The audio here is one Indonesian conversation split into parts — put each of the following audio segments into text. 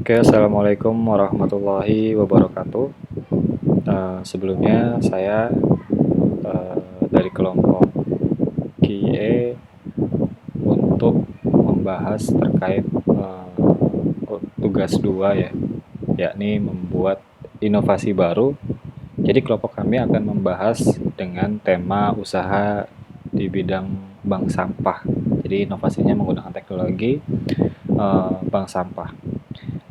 Oke, assalamualaikum warahmatullahi wabarakatuh. Sebelumnya saya dari kelompok QE untuk membahas terkait tugas 2 ya, yakni membuat inovasi baru. Jadi kelompok kami akan membahas dengan tema usaha di bidang bank sampah. Jadi inovasinya menggunakan teknologi bank sampah.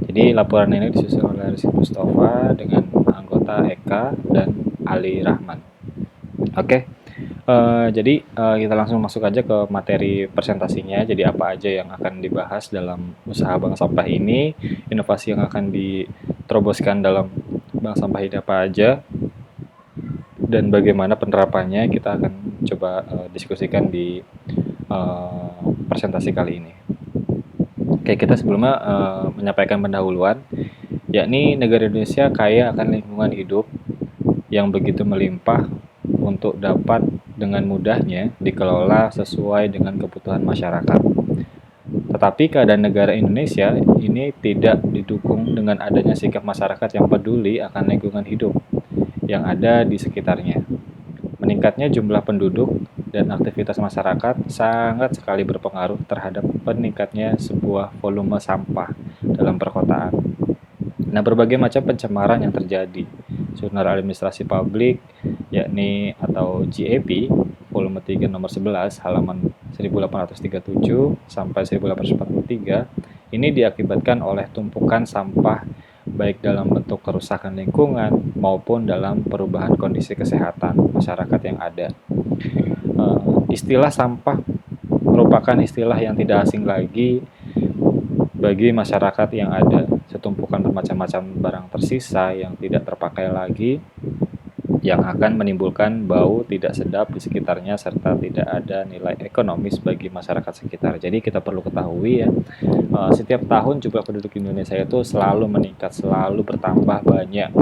Jadi laporan ini disusun oleh Rizky Mustafa dengan anggota Eka dan Ali Rahman. Oke, jadi kita langsung masuk aja ke materi presentasinya. Jadi apa aja yang akan dibahas dalam usaha bank sampah ini, inovasi yang akan diteroboskan dalam bank sampah ini apa aja, dan bagaimana penerapannya kita akan coba diskusikan di presentasi kali ini. Oke, kita sebelumnya menyampaikan pendahuluan, yakni negara Indonesia kaya akan lingkungan hidup yang begitu melimpah untuk dapat dengan mudahnya dikelola sesuai dengan kebutuhan masyarakat. Tetapi keadaan negara Indonesia ini tidak didukung dengan adanya sikap masyarakat yang peduli akan lingkungan hidup yang ada di sekitarnya. Meningkatnya jumlah penduduk dan aktivitas masyarakat sangat sekali berpengaruh terhadap peningkatnya sebuah volume sampah dalam perkotaan. Nah, berbagai macam pencemaran yang terjadi. Jurnal Administrasi Publik, yakni atau GAP, volume 3 nomor 11, halaman 1837 sampai 1843, ini diakibatkan oleh tumpukan sampah baik dalam bentuk kerusakan lingkungan maupun dalam perubahan kondisi kesehatan masyarakat yang ada. Istilah sampah merupakan istilah yang tidak asing lagi bagi masyarakat yang ada. Setumpukan bermacam-macam barang tersisa yang tidak terpakai lagi, yang akan menimbulkan bau tidak sedap di sekitarnya serta tidak ada nilai ekonomis bagi masyarakat sekitar. Jadi kita perlu ketahui ya, setiap tahun jumlah penduduk Indonesia itu selalu meningkat, selalu bertambah banyak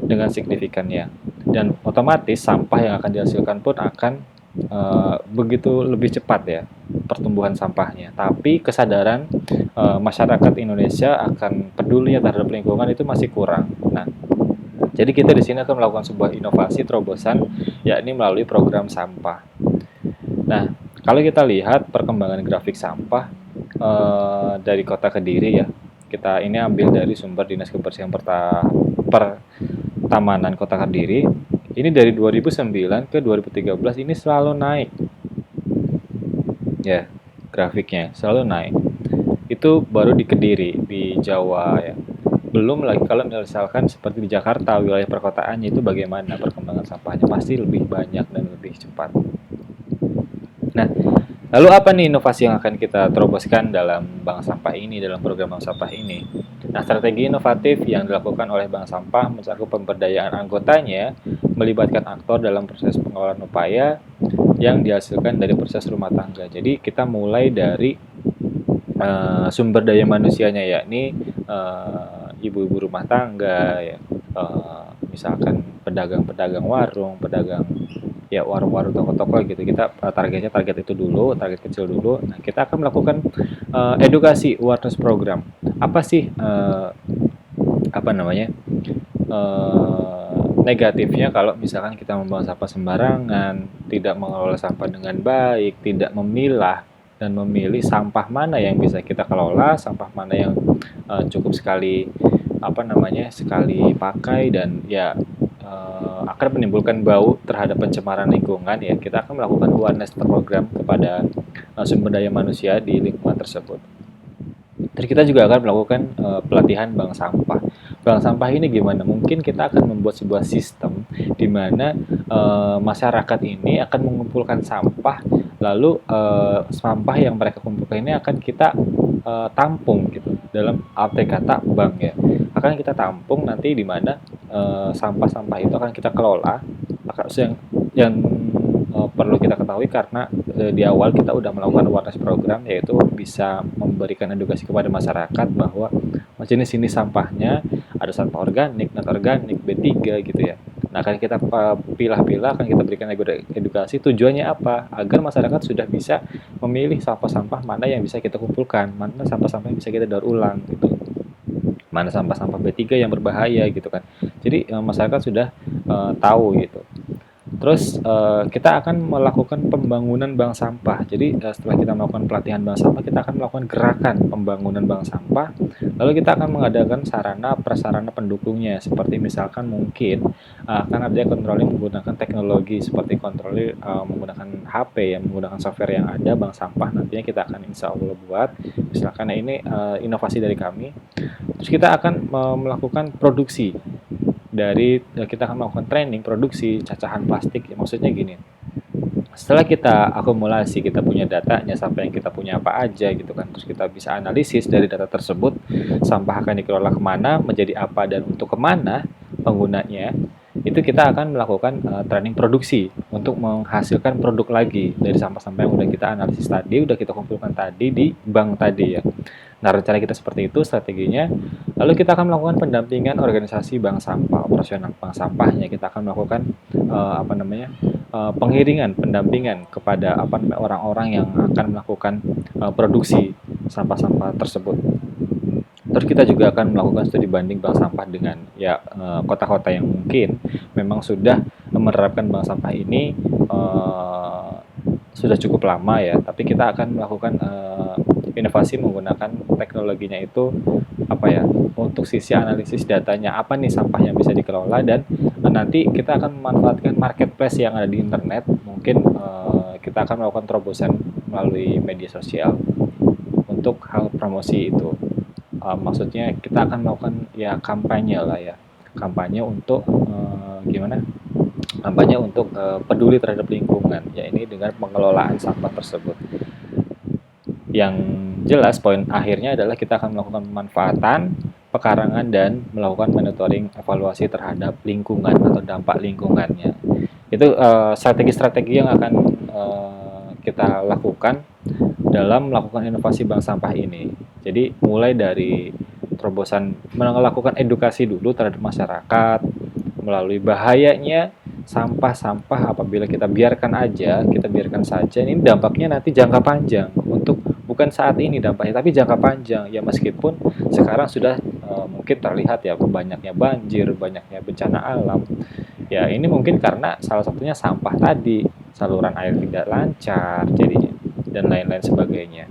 dengan signifikannya. Dan otomatis sampah yang akan dihasilkan pun akan begitu lebih cepat ya pertumbuhan sampahnya. Tapi kesadaran masyarakat Indonesia akan peduli terhadap lingkungan itu masih kurang. Nah, jadi kita di sini akan melakukan sebuah inovasi terobosan, yakni melalui program sampah. Nah, kalau kita lihat perkembangan grafik sampah dari Kota Kediri ya, kita ini ambil dari sumber Dinas Kebersihan Pertamanan Kota Kediri. Ini dari 2009 ke 2013 ini selalu naik. Ya, grafiknya selalu naik. Itu baru di Kediri, di Jawa ya. Belum lagi kalau misalkan seperti di Jakarta, wilayah perkotaannya itu bagaimana perkembangan sampahnya, pasti lebih banyak dan lebih cepat. Nah, lalu apa nih inovasi yang akan kita teroboskan dalam bank sampah ini, dalam program bank sampah ini? Nah, strategi inovatif yang dilakukan oleh bank sampah mencakup pemberdayaan anggotanya, melibatkan aktor dalam proses pengelolaan upaya yang dihasilkan dari proses rumah tangga. Jadi kita mulai dari sumber daya manusianya, yakni ibu-ibu rumah tangga ya, misalkan pedagang-pedagang warung, pedagang ya warung-warung, toko-toko gitu. Kita target itu dulu, target kecil dulu. Nah, kita akan melakukan edukasi awareness program. Apa sih apa namanya negatifnya kalau misalkan kita membuang sampah sembarangan, tidak mengelola sampah dengan baik, tidak memilah dan memilih sampah mana yang bisa kita kelola, sampah mana yang cukup sekali sekali pakai dan ya akan menimbulkan bau terhadap pencemaran lingkungan ya. Kita akan melakukan awareness program kepada sumber daya manusia di lingkungan tersebut. Terus kita juga akan melakukan pelatihan bank sampah. Bank sampah ini gimana? Mungkin kita akan membuat sebuah sistem di mana masyarakat ini akan mengumpulkan sampah, lalu sampah yang mereka kumpulkan ini akan kita tampung gitu dalam arti kata bank ya. Akan kita tampung nanti di mana sampah-sampah itu akan kita kelola. Yang perlu kita ketahui karena di awal kita udah melakukan awareness program, yaitu bisa memberikan edukasi kepada masyarakat bahwa jenis ini sampahnya ada sampah organik, non organik, B3 gitu ya. Nah, akan kita pilah-pilah, akan kita berikan edukasi, tujuannya apa? Agar masyarakat sudah bisa memilih sampah-sampah mana yang bisa kita kumpulkan, mana sampah-sampah yang bisa kita daur ulang gitu. mana sampah-sampah B3 yang berbahaya gitu kan. Jadi masyarakat sudah tahu gitu. Terus kita akan melakukan pembangunan bank sampah. Jadi setelah kita melakukan pelatihan bank sampah, kita akan melakukan gerakan pembangunan bank sampah. Lalu kita akan mengadakan sarana prasarana pendukungnya, seperti misalkan mungkin akan ada controlling menggunakan teknologi seperti controlling menggunakan HP yang menggunakan software yang ada bank sampah. Nantinya kita akan insya Allah buat. Misalkan ini inovasi dari kami. Terus kita akan melakukan produksi dari kita akan melakukan training produksi cacahan plastik. Ya, maksudnya gini, setelah kita akumulasi, kita punya datanya, sampai yang kita punya apa aja gitu kan, terus kita bisa analisis dari data tersebut, sampah akan dikelola kemana, menjadi apa, dan untuk kemana penggunanya, itu kita akan melakukan training produksi untuk menghasilkan produk lagi dari sampah-sampah yang udah kita analisis tadi, udah kita kumpulkan tadi di bank tadi ya. Nah, rencana kita seperti itu strateginya. Lalu kita akan melakukan pendampingan organisasi bank sampah, operasional bank sampahnya. Kita akan melakukan pengiringan, pendampingan kepada orang-orang yang akan melakukan produksi sampah-sampah tersebut. Terus kita juga akan melakukan studi banding bank sampah dengan ya kota-kota yang mungkin memang sudah menerapkan bank sampah ini sudah cukup lama ya, tapi kita akan melakukan inovasi menggunakan teknologinya itu apa ya, untuk sisi analisis datanya apa nih sampah yang bisa dikelola, dan nanti kita akan memanfaatkan marketplace yang ada di internet. Mungkin kita akan melakukan terobosan melalui media sosial untuk hal promosi itu. Maksudnya kita akan melakukan ya kampanye lah ya, kampanye untuk gimana, kampanye untuk peduli terhadap lingkungan ya, ini dengan pengelolaan sampah tersebut. Yang jelas poin akhirnya adalah kita akan melakukan pemanfaatan, pekarangan, dan melakukan monitoring evaluasi terhadap lingkungan atau dampak lingkungannya. Itu strategi-strategi yang akan kita lakukan dalam melakukan inovasi bank sampah ini. Jadi mulai dari terobosan melakukan edukasi dulu terhadap masyarakat melalui bahayanya sampah-sampah apabila kita biarkan aja, kita biarkan saja, ini dampaknya nanti jangka panjang, untuk bukan saat ini dampaknya, tapi jangka panjang ya. Meskipun sekarang sudah mungkin terlihat ya banyaknya banjir, banyaknya bencana alam ya, ini mungkin karena salah satunya sampah tadi, saluran air tidak lancar jadinya, dan lain-lain sebagainya.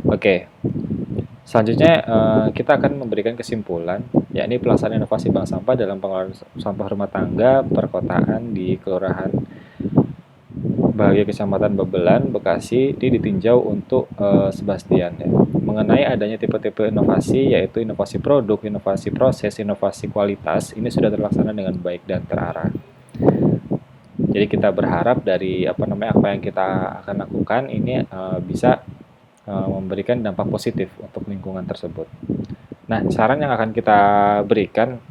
Oke, selanjutnya kita akan memberikan kesimpulan, yakni pelaksanaan inovasi bank sampah dalam pengelolaan sampah rumah tangga perkotaan di Kelurahan Bahagia Kecamatan Babelan, Bekasi, ditinjau untuk Sebastian ya. Mengenai adanya tipe-tipe inovasi, yaitu inovasi produk, inovasi proses, inovasi kualitas, ini sudah terlaksana dengan baik dan terarah. Jadi kita berharap dari apa yang kita akan lakukan ini bisa memberikan dampak positif untuk lingkungan tersebut. Nah, saran yang akan kita berikan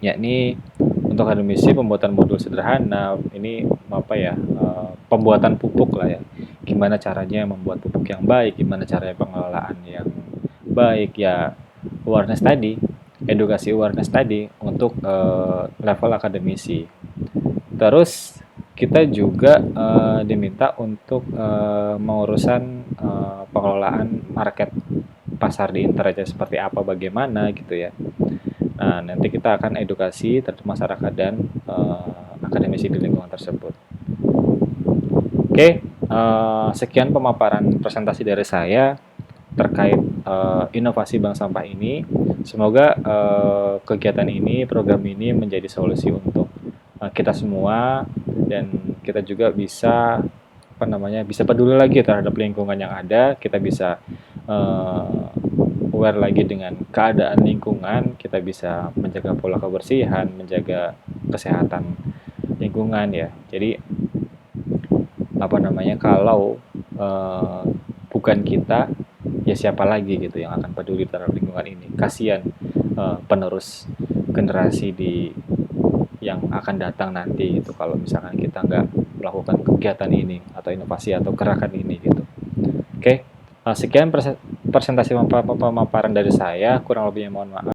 yakni untuk akademisi pembuatan modul sederhana, ini pembuatan pupuk lah ya. Gimana caranya membuat pupuk yang baik, gimana caranya pengelolaan yang baik ya, awareness tadi, edukasi awareness tadi untuk level akademisi. Terus kita juga diminta untuk mengurusan pengelolaan market pasar di internet seperti apa, bagaimana gitu ya. Nah, nanti kita akan edukasi terhadap masyarakat dan akademisi di lingkungan tersebut. Oke, sekian pemaparan presentasi dari saya terkait inovasi bank sampah ini. Semoga kegiatan ini, program ini menjadi solusi untuk kita semua, dan kita juga bisa bisa peduli lagi terhadap lingkungan yang ada. Kita bisa aware lagi dengan keadaan lingkungan, kita bisa menjaga pola kebersihan, menjaga kesehatan lingkungan ya. Jadi kalau bukan kita, ya siapa lagi gitu yang akan peduli terhadap lingkungan ini. Kasihan penerus generasi yang akan datang nanti gitu, kalau misalkan kita nggak melakukan kegiatan ini atau inovasi atau gerakan ini gitu. Oke, sekian presentasi pemaparan dari saya, kurang lebihnya mohon maaf.